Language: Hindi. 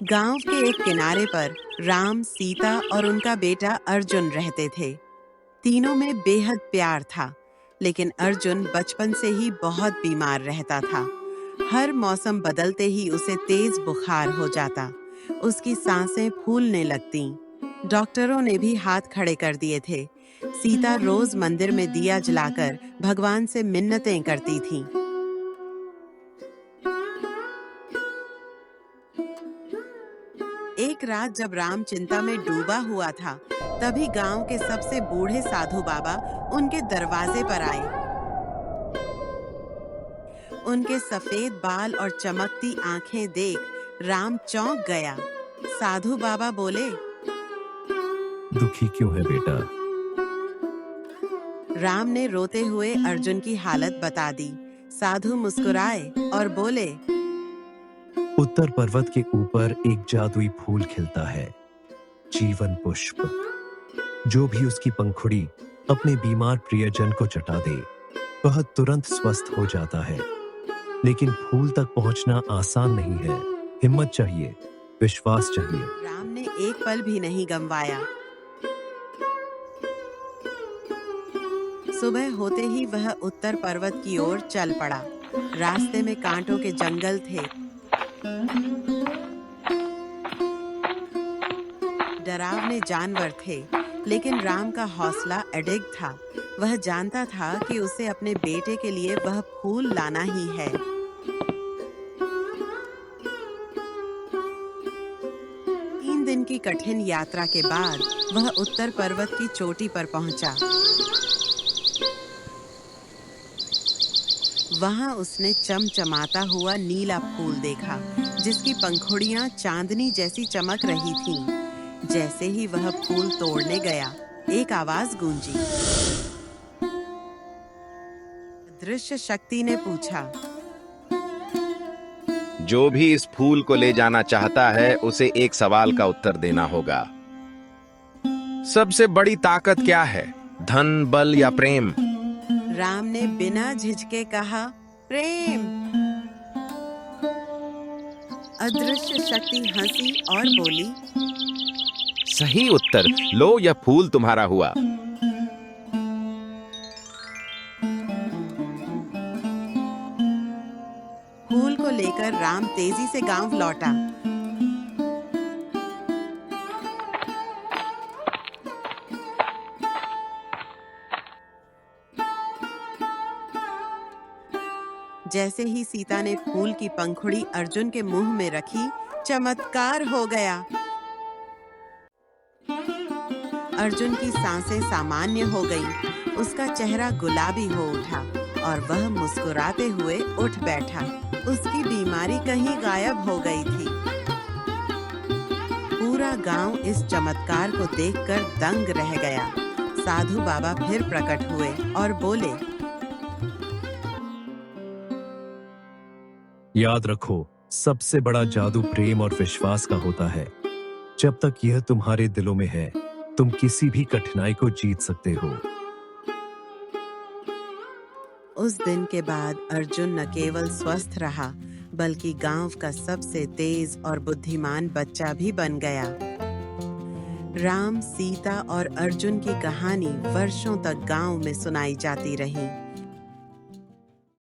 गांव के एक किनारे पर राम, सीता और उनका बेटा अर्जुन रहते थे। तीनों में बेहद प्यार था, लेकिन अर्जुन बचपन से ही बहुत बीमार रहता था। हर मौसम बदलते ही उसे तेज बुखार हो जाता। उसकी सांसें फूलने लगतीं। डॉक्टरों ने भी हाथ खड़े कर दिए थे। सीता रोज मंदिर में दिया जलाकर भगवान से मिन्नतें करती थीं। एक रात जब राम चिंता में डूबा हुआ था, तभी गांव के सबसे बूढ़े साधु बाबा उनके दरवाजे पर आए। उनके सफेद बाल और चमकती आंखें देख राम चौंक गया। साधु बाबा बोले, दुखी क्यों है बेटा? राम ने रोते हुए अर्जुन की हालत बता दी। साधु मुस्कुराए और बोले, उत्तर पर्वत के ऊपर एक जादुई फूल खिलता है, जीवन पुष्प। जो भी उसकी पंखुड़ी अपने बीमार प्रियजन को चटा दे, वह तुरंत स्वस्थ हो जाता है। लेकिन फूल तक पहुंचना आसान नहीं है। हिम्मत चाहिए, विश्वास चाहिए। राम ने एक पल भी नहीं गंवाया। सुबह होते ही वह उत्तर पर्वत की ओर चल पड़ा। रास्ते में कांटों के जंगल थे, डरावने जानवर थे, लेकिन राम का हौसला अडिग था। वह जानता था कि उसे अपने बेटे के लिए वह फूल लाना ही है। 3 दिन की कठिन यात्रा के बाद वह उत्तर पर्वत की चोटी पर पहुंचा। वहां उसने चमचमाता हुआ नीला फूल देखा, जिसकी पंखुड़ियां चांदनी जैसी चमक रही थीं। जैसे ही वह फूल तोड़ने गया, एक आवाज गूंजी। दृश्य शक्ति ने पूछा, जो भी इस फूल को ले जाना चाहता है, उसे एक सवाल का उत्तर देना होगा। सबसे बड़ी ताकत क्या है, धन, बल या प्रेम? राम ने बिना झिझके कहा, प्रेम। अदृश्य शक्ति हंसी और बोली, सही उत्तर, लो यह फूल तुम्हारा हुआ। फूल को लेकर राम तेजी से गांव लौटा। जैसे ही सीता ने फूल की पंखुड़ी अर्जुन के मुंह में रखी, चमत्कार हो गया। अर्जुन की सांसें सामान्य हो गईं, उसका चेहरा गुलाबी हो उठा और वह मुस्कुराते हुए उठ बैठा। उसकी बीमारी कहीं गायब हो गई थी। पूरा गांव इस चमत्कार को देखकर दंग रह गया। साधु बाबा फिर प्रकट हुए और बोले, याद रखो, सबसे बड़ा जादू प्रेम और विश्वास का होता है। जब तक यह तुम्हारे दिलों में है, तुम किसी भी कठिनाई को जीत सकते हो। उस दिन के बाद अर्जुन न केवल स्वस्थ रहा, बल्कि गांव का सबसे तेज और बुद्धिमान बच्चा भी बन गया। राम, सीता और अर्जुन की कहानी वर्षों तक गांव में सुनाई जाती रही।